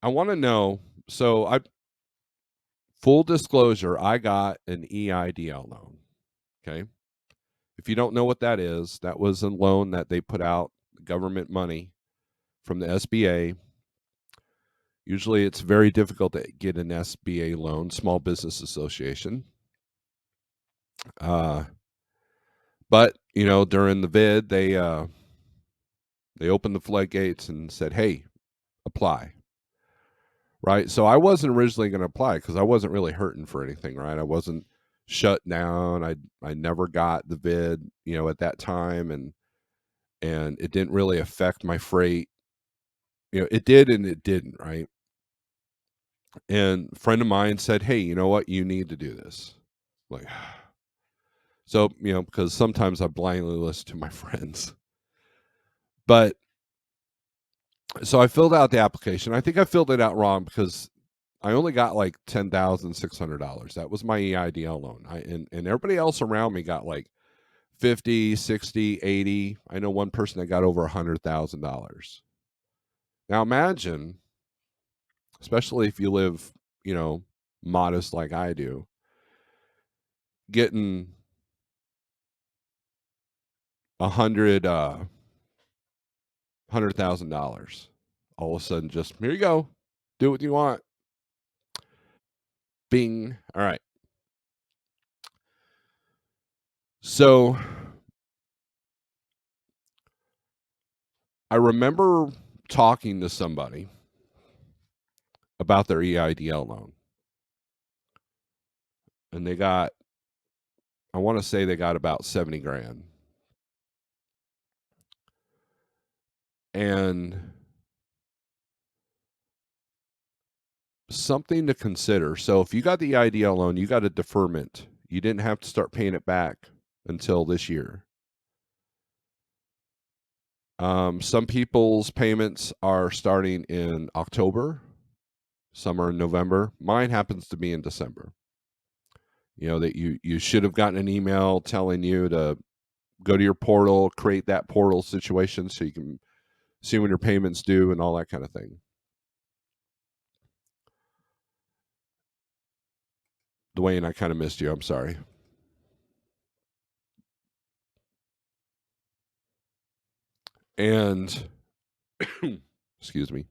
I want to know. So, full disclosure, I got an EIDL loan. Okay. If you don't know what that is, that was a loan that they put out, government money from the SBA. Usually it's very difficult to get an SBA loan, Small Business Association. But, during the vid, they opened the floodgates and said, "Hey, apply." Right? So I wasn't originally going to apply because I wasn't really hurting for anything, right? I wasn't shut down. I never got the vid, at that time, and it didn't really affect my freight. It did and it didn't, right? And a friend of mine said, "Hey, you know what? You need to do this." Like, so, because sometimes I blindly listen to my friends. But so I filled out the application. I think I filled it out wrong because I only got like $10,600. That was my EIDL loan. And everybody else around me got like 50, 60, 80. I know one person that got over $100,000. Now imagine, especially if you live, modest like I do, getting $100,000. All of a sudden, just here you go, do what you want. Bing. All right. So I remember talking to somebody about their EIDL loan, and I want to say they got about 70 grand. And something to consider. So if you got the EIDL loan, you got a deferment. You didn't have to start paying it back until this year. Some people's payments are starting in October, some are in November. Mine happens to be in December. That you should have gotten an email telling you to go to your portal, create that portal situation so you can see when your payments due and all that kind of thing. Dwayne, I kind of missed you. I'm sorry. And excuse me.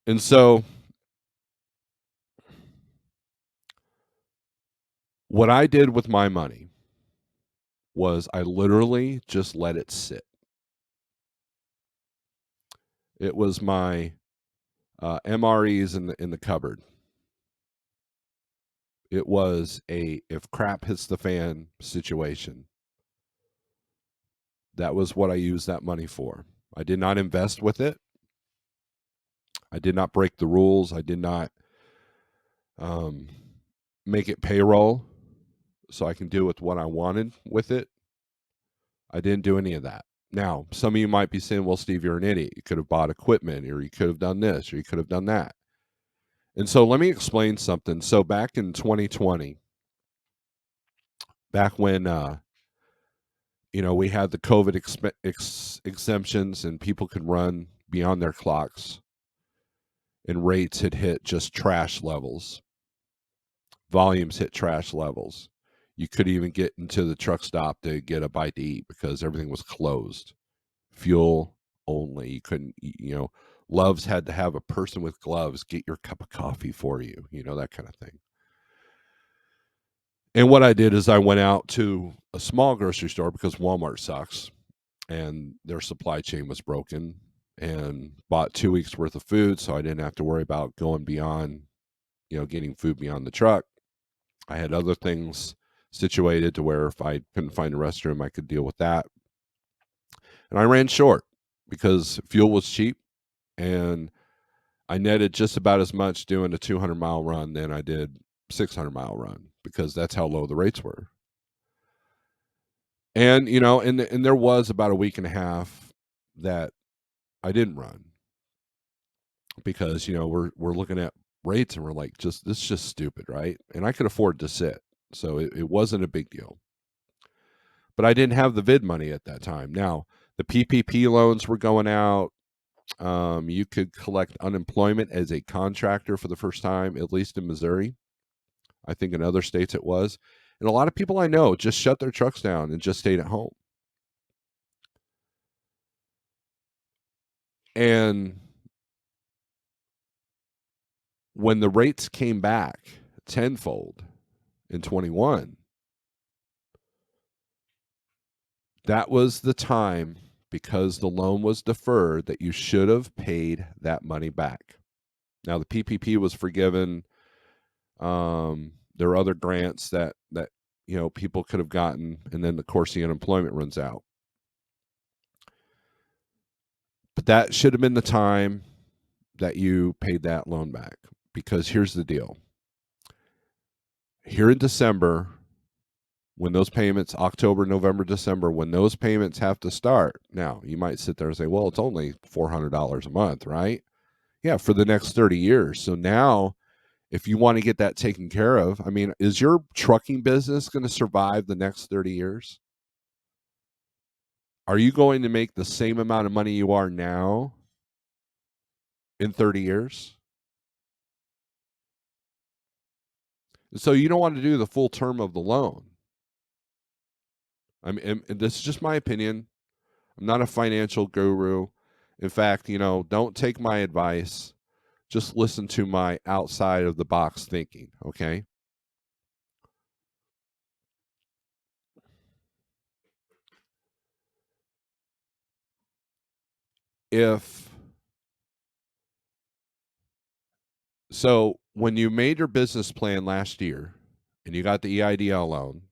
And so what I did with my money was I literally just let it sit. It was my MREs in the cupboard. It was a if crap hits the fan situation. That was what I used that money for. I did not invest with it. I did not break the rules. I did not make it payroll so I can do with what I wanted with it. I didn't do any of that. Now, some of you might be saying, "Well, Steve, you're an idiot. You could have bought equipment, or you could have done this, or you could have done that." And so let me explain something. So back in 2020, back when we had the COVID exemptions and people could run beyond their clocks, and rates had hit just trash levels, volumes hit trash levels. You couldn't even get into the truck stop to get a bite to eat because everything was closed. Fuel only. You couldn't. Loves had to have a person with gloves get your cup of coffee for you. That kind of thing. And what I did is I went out to a small grocery store because Walmart sucks and their supply chain was broken, and bought 2 weeks worth of food so I didn't have to worry about going beyond, getting food beyond the truck. I had other things situated to where if I couldn't find a restroom, I could deal with that. And I ran short because fuel was cheap, and I netted just about as much doing a 200-mile run than I did 600-mile run because that's how low the rates were. And and there was about a week and a half that I didn't run because we're looking at rates and we're like, just this is just stupid, right? And I could afford to sit, so it wasn't a big deal. But I didn't have the vid money at that time. Now the PPP loans were going out. You could collect unemployment as a contractor for the first time, at least in Missouri. I think in other states it was. And a lot of people I know just shut their trucks down and just stayed at home. And when the rates came back tenfold in 21, that was the time, because the loan was deferred, that you should have paid that money back. Now the PPP was forgiven. There are other grants that people could have gotten, and then of course the unemployment runs out. But that should have been the time that you paid that loan back, because here's the deal. Here in December, when those payments, October, November, December, when those payments have to start, now you might sit there and say, well, it's only $400 a month, right? Yeah, for the next 30 years. So now, if you want to get that taken care of, I mean, is your trucking business going to survive the next 30 years? Are you going to make the same amount of money you are now in 30 years? So you don't want to do the full term of the loan. I mean, and this is just my opinion. I'm not a financial guru. In fact, don't take my advice. Just listen to my outside of the box thinking, okay? If so, when you made your business plan last year and you got the EIDL loan,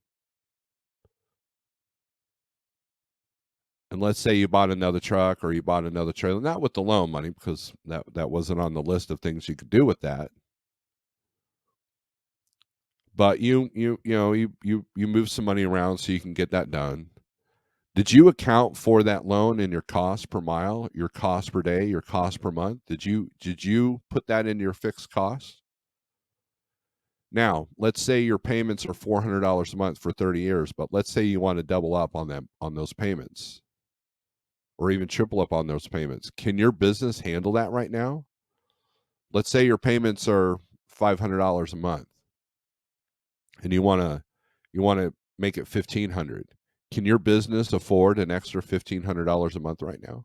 and let's say you bought another truck or you bought another trailer, not with the loan money, because that wasn't on the list of things you could do with that. But you move some money around so you can get that done. Did you account for that loan in your cost per mile, your cost per day, your cost per month? Did you put that in your fixed cost? Now, let's say your payments are $400 a month for 30 years, but let's say you want to double up on those payments, or even triple up on those payments. Can your business handle that right now? Let's say your payments are $500 a month, and you want to make it 1,500. Can your business afford an extra $1,500 a month right now?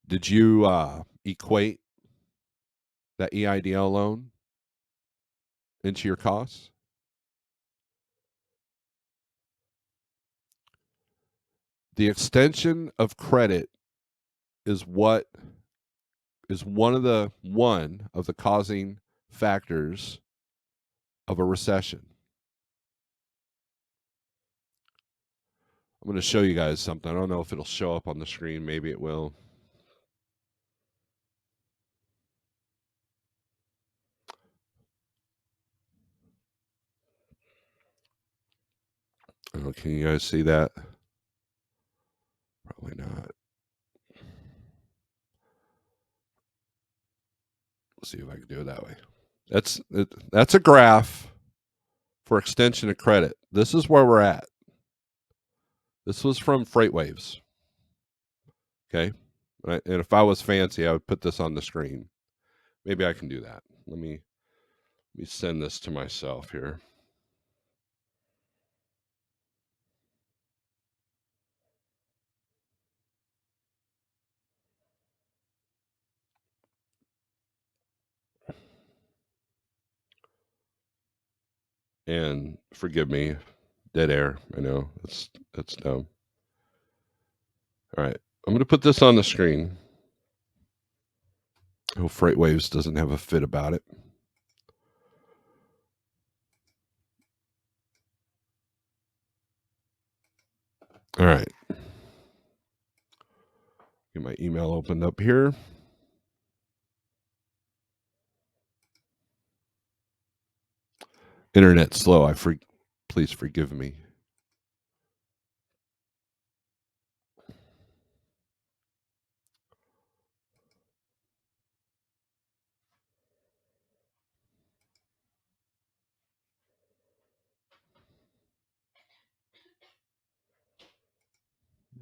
Did you equate that EIDL loan into your costs? The extension of credit is one of the causing factors of a recession. I'm going to show you guys something. I don't know if it'll show up on the screen. Maybe it will. Oh, can you guys see that? Probably not. Let's see if I can do it that way. That's a graph for extension of credit. This is where we're at. This was from FreightWaves. Okay. And if I was fancy, I would put this on the screen. Maybe I can do that. Let me send this to myself here. And forgive me, dead air. I know that's dumb. All right, I'm going to put this on the screen. Oh, FreightWaves doesn't have a fit about it. All right. Get my email opened up here. Internet slow. Please forgive me.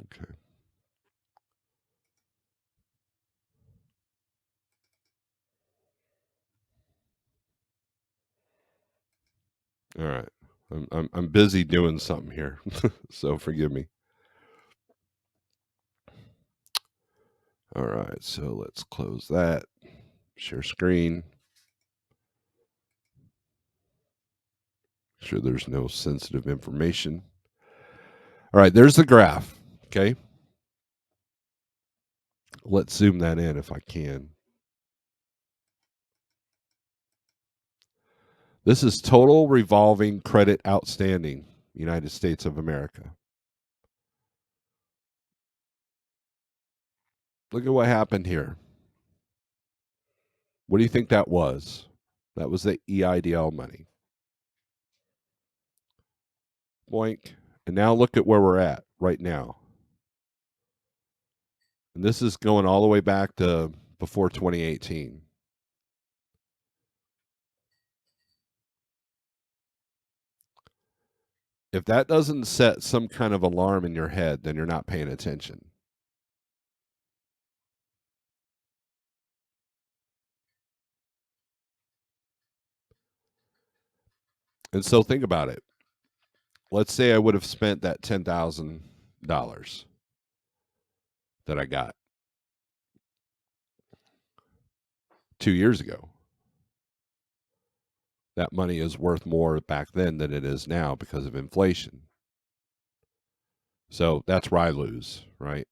Okay. All right. I'm busy doing something here, so forgive me. All right, so let's close that. Share screen. Make sure there's no sensitive information. All right, there's the graph. Okay. Let's zoom that in if I can. This is total revolving credit outstanding, United States of America. Look at what happened here. What do you think that was? That was the EIDL money. Boink. And now look at where we're at right now. And this is going all the way back to before 2018. If that doesn't set some kind of alarm in your head, then you're not paying attention. And so think about it. Let's say I would have spent that $10,000 that I got 2 years ago. That money is worth more back then than it is now because of inflation. So that's where I lose, right?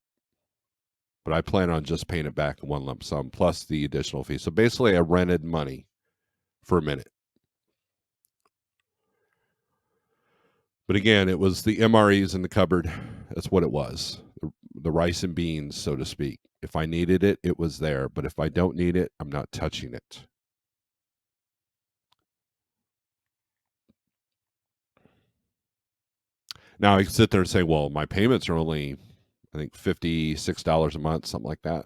But I plan on just paying it back in one lump sum plus the additional fee. So basically, I rented money for a minute. But again, it was the MREs in the cupboard. That's what it was. The rice and beans, so to speak. If I needed it, it was there. But if I don't need it, I'm not touching it. Now I can sit there and say, well, my payments are only, I think, $56 a month, something like that.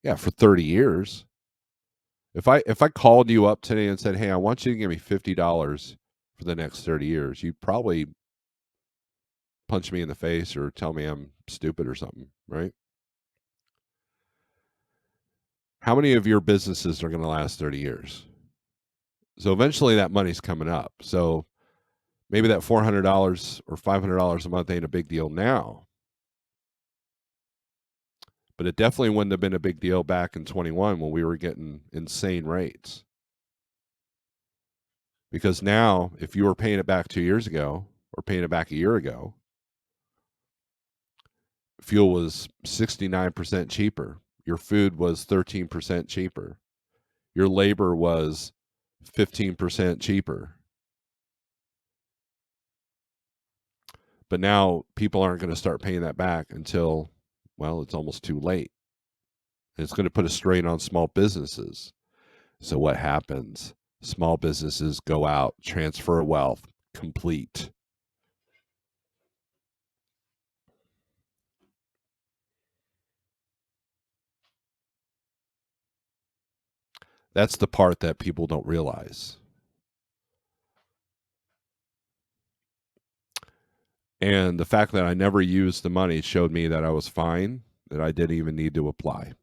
Yeah, for 30 years. If I called you up today and said, hey, I want you to give me $50 for the next 30 years, you'd probably punch me in the face or tell me I'm stupid or something, right? How many of your businesses are going to last 30 years? So eventually that money's coming up. So maybe that $400 or $500 a month ain't a big deal now, but it definitely wouldn't have been a big deal back in 21 when we were getting insane rates. Because now, if you were paying it back 2 years ago or paying it back a year ago, fuel was 69% cheaper. Your food was 13% cheaper. Your labor was 15% cheaper. But now people aren't going to start paying that back until, well, it's almost too late. And it's going to put a strain on small businesses. So what happens? Small businesses go out, transfer wealth, complete. That's the part that people don't realize. And the fact that I never used the money showed me that I was fine, that I didn't even need to apply.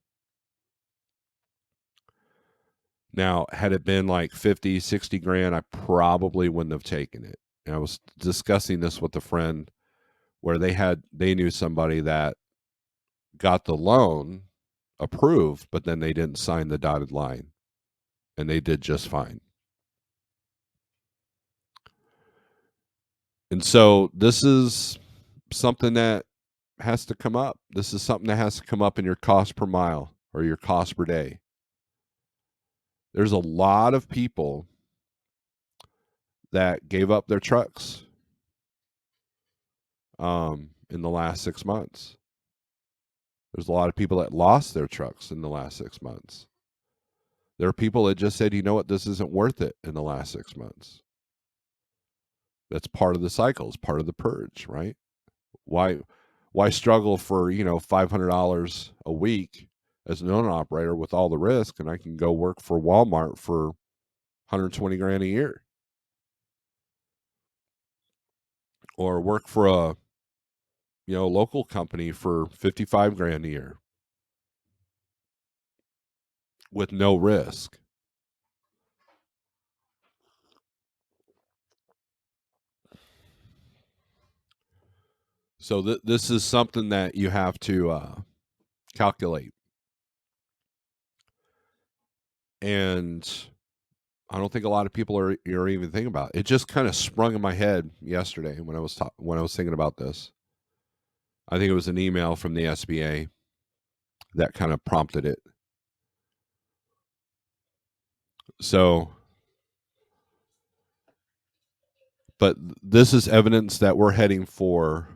Now, had it been like 50, 60 grand, I probably wouldn't have taken it. And I was discussing this with a friend where they knew somebody that got the loan approved, but then they didn't sign the dotted line and they did just fine. And so this is something that has to come up. This is something that has to come up in your cost per mile or your cost per day. There's a lot of people that gave up their trucks in the last 6 months. There's a lot of people that lost their trucks in the last 6 months. There are people that just said, you know what, this isn't worth it in the last 6 months. That's part of the cycle, it's part of the purge, right? Why struggle for, $500 a week as an owner operator with all the risk, and I can go work for Walmart for 120 grand a year, or work for a local company for 55 grand a year with no risk. So this is something that you have to calculate. And I don't think a lot of people are even thinking about it. It just kind of sprung in my head yesterday when I was thinking about this. I think it was an email from the SBA that kind of prompted it. So, but this is evidence that we're heading for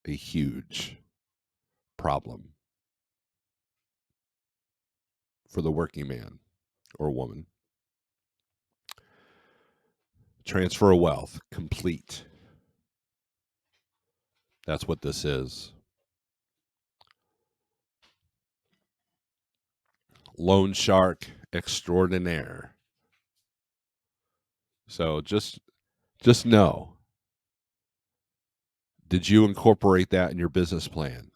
a huge problem for the working man or woman. Transfer of wealth complete. That's what this is. Loan shark extraordinaire. So just know, did you incorporate that in your business plan?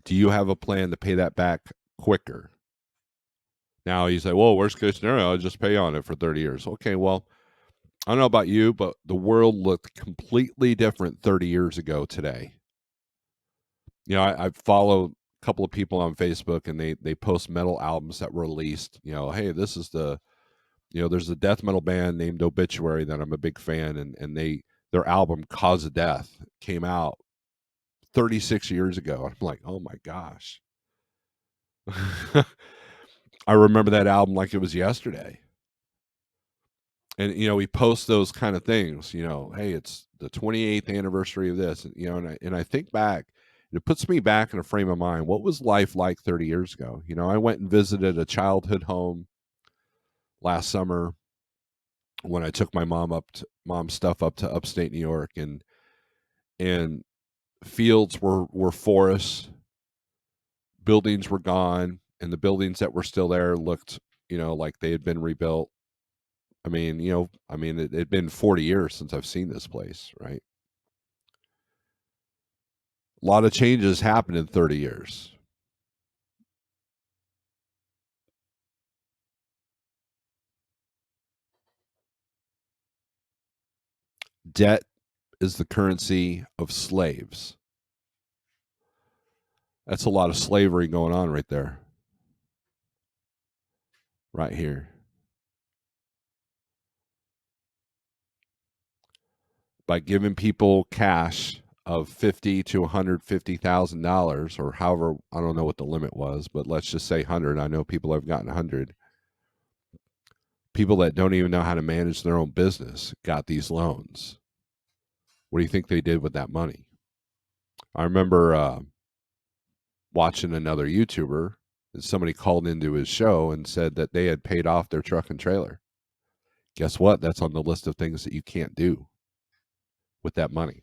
Do you have a plan to pay that back quicker? Now you say, well, worst case scenario, I'll just pay on it for 30 years. Okay, well, I don't know about you, but the world looked completely different 30 years ago today. You know, I follow a couple of people on Facebook, and they post metal albums that were released. You know, hey, this is there's a death metal band named Obituary that I'm a big fan, and their album Cause of Death came out 36 years ago. I'm like, oh my gosh. I remember that album like it was yesterday. And we post those kind of things, hey, it's the 28th anniversary of this, and I think back, and it puts me back in a frame of mind. What was life like 30 years ago? I went and visited a childhood home last summer when I took my mom's stuff up to upstate New York, and fields were forests, buildings were gone, and the buildings that were still there looked, like they had been rebuilt. It had been 40 years since I've seen this place, right? A lot of changes happened in 30 years. Debt is the currency of slaves. That's a lot of slavery going on right there, right here. By giving people cash of $50 to $150,000, or however, I don't know what the limit was, but let's just say 100. I know people have gotten 100. People that don't even know how to manage their own business got these loans. What do you think they did with that money? I remember watching another YouTuber, and somebody called into his show and said that they had paid off their truck and trailer. Guess what? That's on the list of things that you can't do with that money.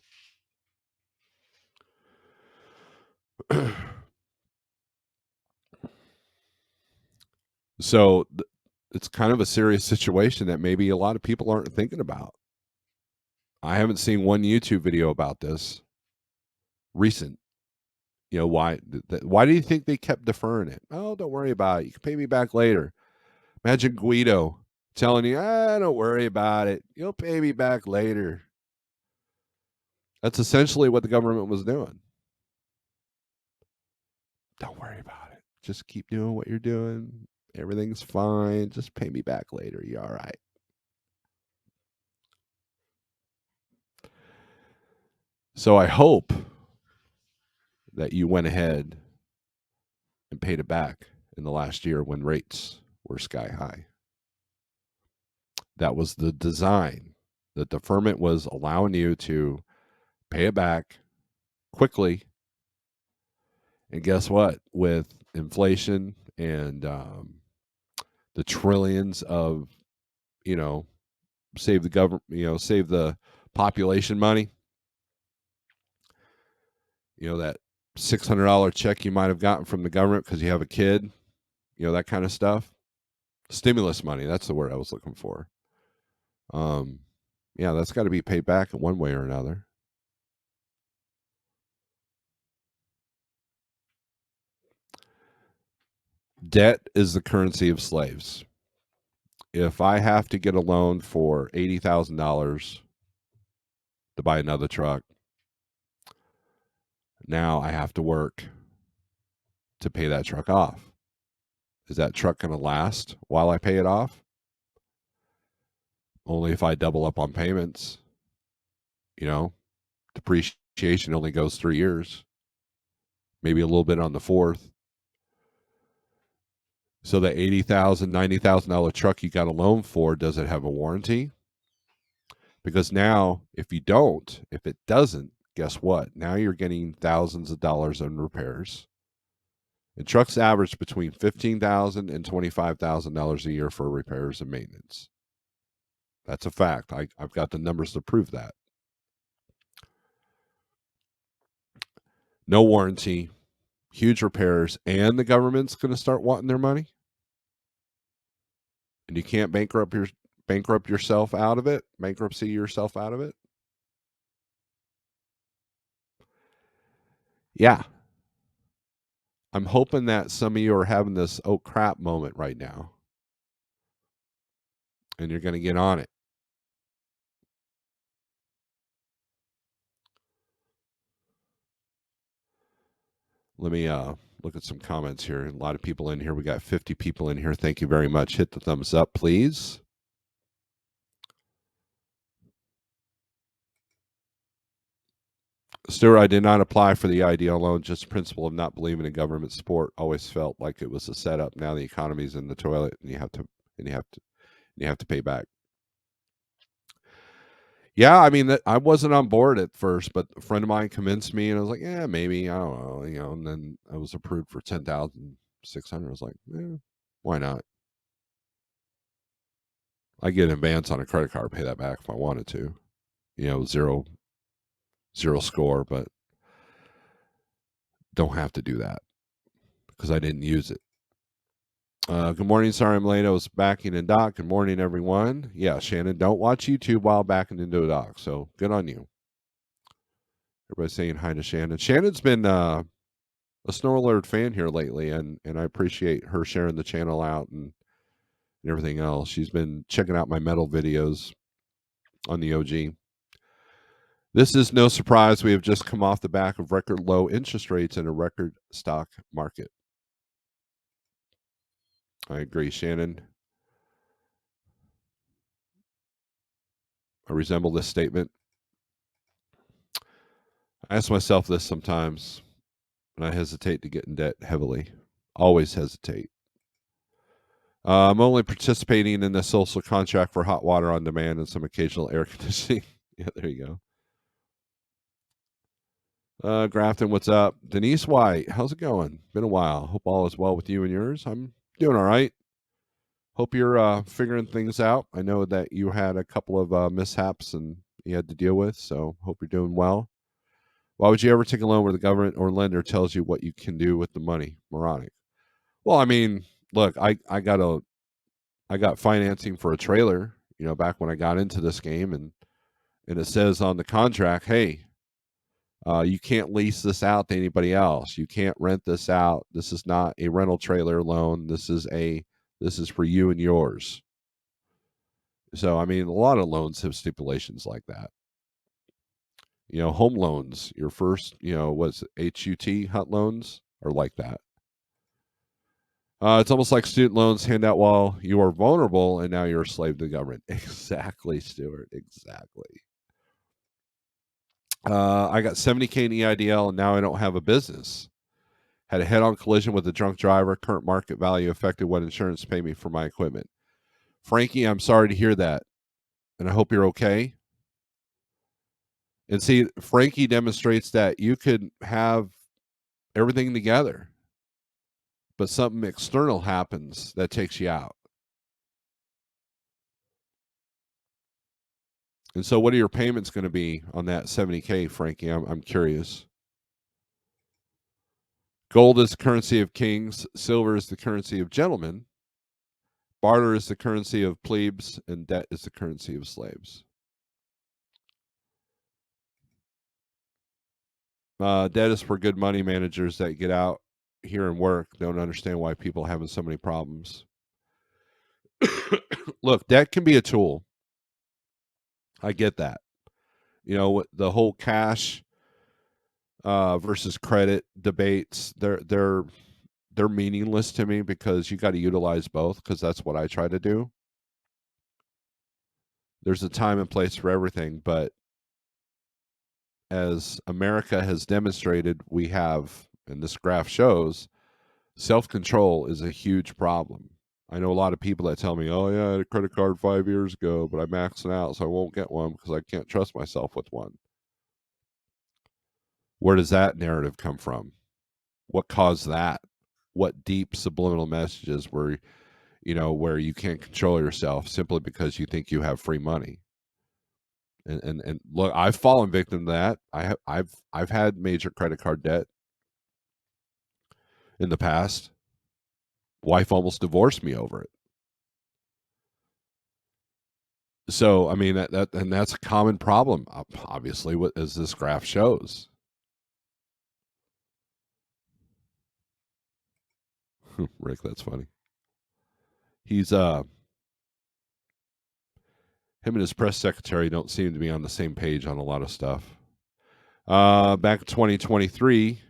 So it's kind of a serious situation that maybe a lot of people aren't thinking about. I haven't seen one YouTube video about this recent. Why do you think they kept deferring it? Oh, don't worry about it. You can pay me back later. Imagine Guido telling you, don't worry about it. You'll pay me back later. That's essentially what the government was doing. Don't worry about it. Just keep doing what you're doing. Everything's fine. Just pay me back later. You're all right. So I hope that you went ahead and paid it back in the last year when rates were sky high. That was the design. The deferment was allowing you to pay it back quickly. And guess what? With inflation and the trillions of, save the government, save the population money, that $600 check you might have gotten from the government because you have a kid, that kind of stuff. Stimulus money, that's the word I was looking for. Yeah, that's got to be paid back in one way or another. Debt is the currency of slaves. If I have to get a loan for $80,000 to buy another truck, Now I have to work to pay that truck off. Is that truck going to last while I pay it off? Only if I double up on payments. You know, depreciation only goes 3 years, maybe a little bit on the fourth. So the $80,000, $90,000 truck you got a loan for, does it have a warranty? Because now, if it doesn't, guess what? Now you're getting thousands of dollars in repairs. And trucks average between $15,000 and $25,000 a year for repairs and maintenance. That's a fact. I've got the numbers to prove that. No warranty, huge repairs, and the government's going to start wanting their money. And you can't bankrupt yourself out of it, bankruptcy yourself out of it. Yeah. I'm hoping that some of you are having this oh crap moment right now. And you're going to get on it. Let me look at some comments here. A lot of people in here. We got 50 people in here. Thank you very much. Hit the thumbs up, please. Stuart, I did not apply for the EIDL loan. Just the principle of not believing in government support. Always felt like it was a setup. Now the economy's in the toilet, and you have to pay back. Yeah, I mean, I wasn't on board at first, but a friend of mine convinced me, and I was like, yeah, maybe, I don't know, And then I was approved for 10,600. I was like, why not? I get an advance on a credit card, pay that back if I wanted to. Zero score, but don't have to do that because I didn't use it. Good morning. Sorry I'm late. I was backing in dock. Good morning, everyone. Yeah, Shannon, don't watch YouTube while backing into a dock. So good on you. Everybody's saying hi to Shannon. Shannon's been a Snorelord fan here lately, and I appreciate her sharing the channel out and everything else. She's been checking out my metal videos on the OG. This is no surprise. We have just come off the back of record low interest rates and a record stock market. I agree, Shannon. I resemble this statement. I ask myself this sometimes, and I hesitate to get in debt heavily. Always hesitate. I'm only participating in the social contract for hot water on demand and some occasional air conditioning. Yeah, there you go. Grafton, what's up? Denise White, how's it going? Been a while. Hope all is well with you and yours. I'm doing all right. Hope you're figuring things out. I know that you had a couple of mishaps and you had to deal with, so hope you're doing well. Why would you ever take a loan where the government or lender tells you what you can do with the money? Moronic. Well, I mean, look, I got financing for a trailer, back when I got into this game, and it says on the contract, hey, you can't lease this out to anybody else. You can't rent this out. This is not a rental trailer loan. This is for you and yours. So, I mean, a lot of loans have stipulations like that. Home loans, your first, what's it, HUT loans are like that. It's almost like student loans hand out while you are vulnerable, and now you're a slave to the government. Exactly, Stuart. Exactly. I got 70K in EIDL, and now I don't have a business. Had a head-on collision with a drunk driver. Current market value affected what insurance pay me for my equipment. Frankie, I'm sorry to hear that, and I hope you're okay. And see, Frankie demonstrates that you could have everything together, but something external happens that takes you out. And so, what are your payments going to be on that 70K, Frankie? I'm curious. Gold is the currency of kings. Silver is the currency of gentlemen. Barter is the currency of plebes, and debt is the currency of slaves. Debt is for good money managers that get out here and work. Don't understand why people are having so many problems. Look, debt can be a tool. I get that. The whole cash versus credit debates, they're meaningless to me because you got to utilize both, because that's what I try to do. There's a time and place for everything, but as America has demonstrated, we have, and this graph shows, self-control is a huge problem. I know a lot of people that tell me, "Oh yeah, I had a credit card 5 years ago, but I maxed it out, so I won't get one because I can't trust myself with one." Where does that narrative come from? What caused that? What deep subliminal messages were, where you can't control yourself simply because you think you have free money? And look, I've fallen victim to that. I've had major credit card debt in the past. Wife almost divorced me over it. So I mean and that's a common problem, obviously, what as this graph shows. Rick, that's funny. He's him and his press secretary don't seem to be on the same page on a lot of stuff. Back in 2023,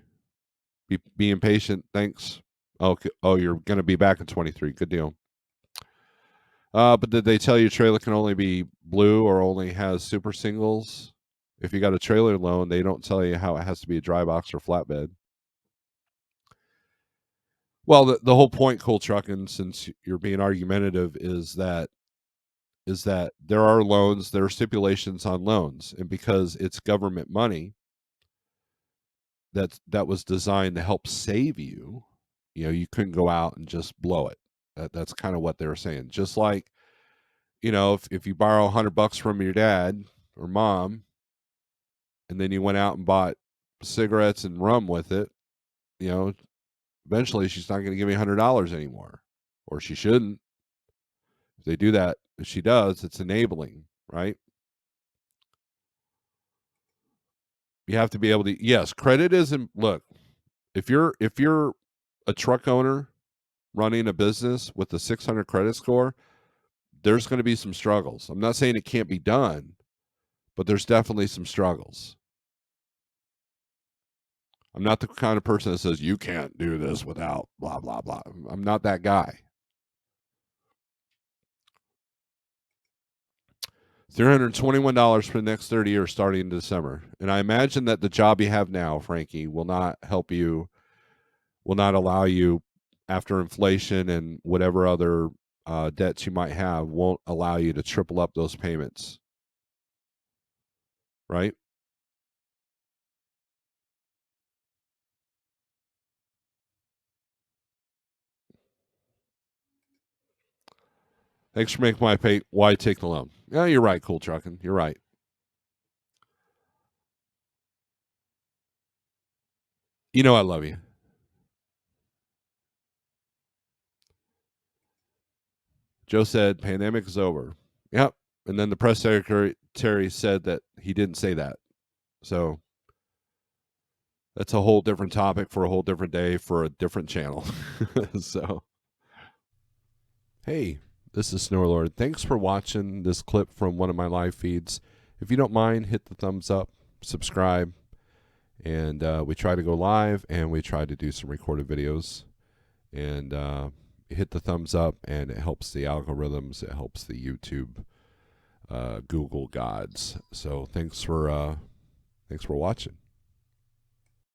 be impatient. Thanks. Okay. Oh, you're going to be back in 23. Good deal. But did they tell you trailer can only be blue or only has super singles? If you got a trailer loan, they don't tell you how it has to be a dry box or flatbed. Well, the whole point, Cool Truckin', since you're being argumentative, is that there are loans, there are stipulations on loans, and because it's government money that was designed to help save you, you couldn't go out and just blow it. That's kind of what they were saying. Just like, if you borrow $100 from your dad or mom, and then you went out and bought cigarettes and rum with it, you know, eventually she's not going to give you $100 anymore, or she shouldn't. If they do that, if she does, it's enabling, right? You have to be able to. Yes, credit isn't. Look, if you're a truck owner running a business with a 600 credit score, there's going to be some struggles. I'm not saying it can't be done, but there's definitely some struggles. I'm not the kind of person that says you can't do this without blah blah blah. I'm not that guy. $321 for the next 30 years starting in December. And I imagine that the job you have now, Frankie, will not help you, will not allow you, after inflation and whatever other debts you might have, won't allow you to triple up those payments. Right? Thanks for making my pay. Why take the loan? Yeah, you're right, Cool Trucking. You're right. You know I love you. Joe said pandemic is over. Yep. And then the press secretary said that he didn't say that. So that's a whole different topic for a whole different day for a different channel. So, hey, this is Snorelord. Thanks for watching this clip from one of my live feeds. If you don't mind, hit the thumbs up, subscribe, and we try to go live and we try to do some recorded videos. And hit the thumbs up, and it helps the algorithms. It helps the YouTube, Google gods. So thanks for watching.